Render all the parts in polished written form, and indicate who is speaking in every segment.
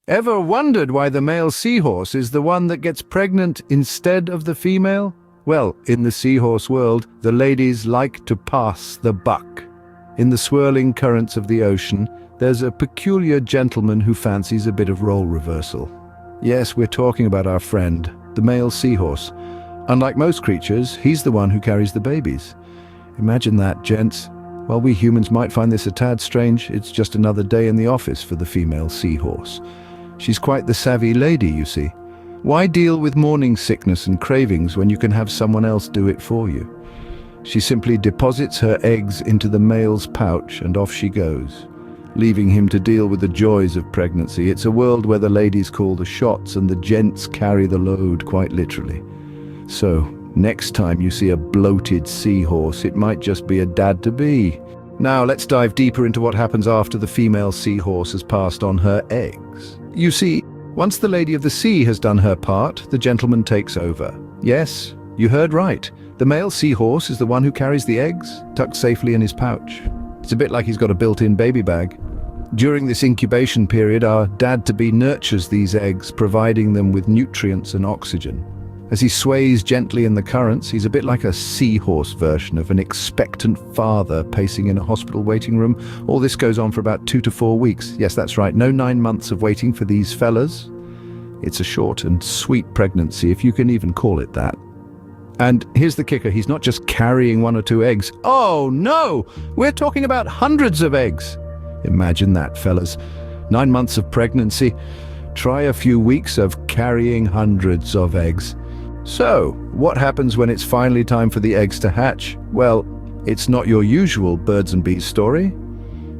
Speaker 1: Ever wondered why the male seahorse is the one that gets pregnant instead of the female? Well, in the seahorse world, the ladies like to pass the buck. In the swirling currents of the ocean, there's a peculiar gentleman who fancies a bit of role reversal. Yes, we're talking about our friend, the male seahorse. Unlike most creatures, he's the one who carries the babies. Imagine that, gents. While we humans might find this a tad strange, it's just another day in the office for the female seahorse. She's quite the savvy lady, you see. Why deal with morning sickness and cravings when you can have someone else do it for you? She simply deposits her eggs into the male's pouch and off she goes, leaving him to deal with the joys of pregnancy. It's a world where the ladies call the shots and the gents carry the load, quite literally. So, next time you see a bloated seahorse, it might just be a dad-to-be. Now let's dive deeper into what happens after the female seahorse has passed on her eggs. You see, once the lady of the sea has done her part, the gentleman takes over. Yes, you heard right. The male seahorse is the one who carries the eggs, tucked safely in his pouch. It's a bit like he's got a built-in baby bag. During this incubation period, our dad-to-be nurtures these eggs, providing them with nutrients and oxygen. As he sways gently in the currents, he's a bit like a seahorse version of an expectant father pacing in a hospital waiting room. All this goes on for about 2 to 4 weeks. Yes, that's right, no 9 months of waiting for these fellas. It's a short and sweet pregnancy, if you can even call it that. And here's the kicker, he's not just carrying 1 or 2 eggs. Oh no! We're talking about hundreds of eggs! Imagine that, fellas. 9 months of pregnancy. Try a few weeks of carrying hundreds of eggs. So, what happens when it's finally time for the eggs to hatch? Well, it's not your usual birds and bees story.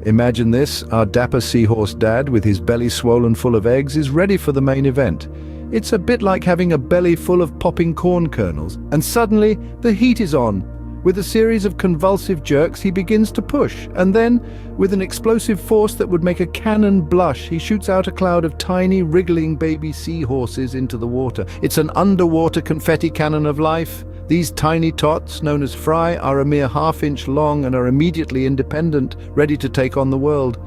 Speaker 1: Imagine this, our dapper seahorse dad with his belly swollen full of eggs is ready for the main event. It's a bit like having a belly full of popping corn kernels, and suddenly the heat is on. With a series of convulsive jerks, he begins to push, and then, with an explosive force that would make a cannon blush, he shoots out a cloud of tiny, wriggling baby seahorses into the water. It's an underwater confetti cannon of life. These tiny tots, known as fry, are a mere half-inch long and are immediately independent, ready to take on the world.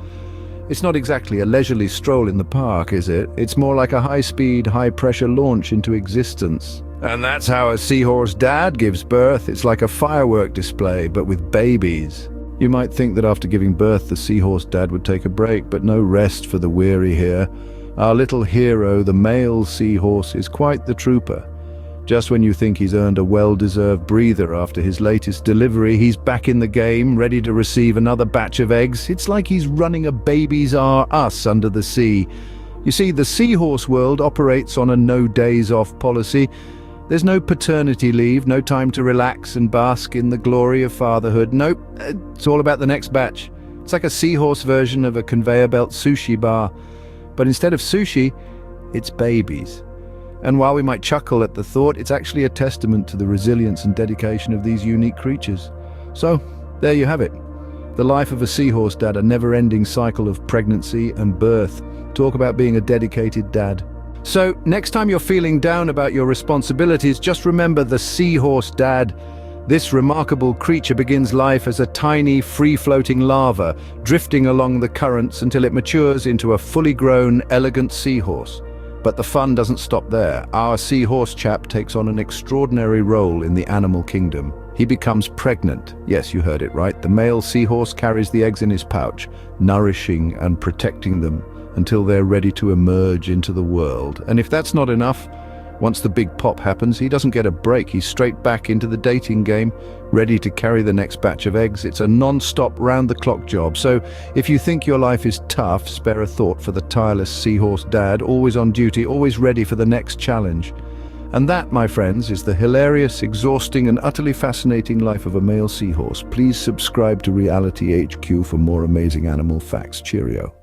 Speaker 1: It's not exactly a leisurely stroll in the park, is it? It's more like a high-speed, high-pressure launch into existence. And that's how a seahorse dad gives birth. It's like a firework display, but with babies. You might think that after giving birth, the seahorse dad would take a break, but no rest for the weary here. Our little hero, the male seahorse, is quite the trooper. Just when you think he's earned a well-deserved breather after his latest delivery, he's back in the game, ready to receive another batch of eggs. It's like he's running a Babies R Us under the sea. You see, the seahorse world operates on a no-days-off policy. There's no paternity leave, no time to relax and bask in the glory of fatherhood. Nope, it's all about the next batch. It's like a seahorse version of a conveyor belt sushi bar. But instead of sushi, it's babies. And while we might chuckle at the thought, it's actually a testament to the resilience and dedication of these unique creatures. So, there you have it. The life of a seahorse dad, a never-ending cycle of pregnancy and birth. Talk about being a dedicated dad. So, next time you're feeling down about your responsibilities, just remember the seahorse dad. This remarkable creature begins life as a tiny, free-floating larva, drifting along the currents until it matures into a fully grown, elegant seahorse. But the fun doesn't stop there. Our seahorse chap takes on an extraordinary role in the animal kingdom. He becomes pregnant. Yes, you heard it right. The male seahorse carries the eggs in his pouch, nourishing and protecting them until they're ready to emerge into the world. And if that's not enough, once the big pop happens, he doesn't get a break. He's straight back into the dating game, ready to carry the next batch of eggs. It's a non-stop, round-the-clock job. So if you think your life is tough, spare a thought for the tireless seahorse dad, always on duty, always ready for the next challenge. And that, my friends, is the hilarious, exhausting, and utterly fascinating life of a male seahorse. Please subscribe to Reality HQ for more amazing animal facts. Cheerio.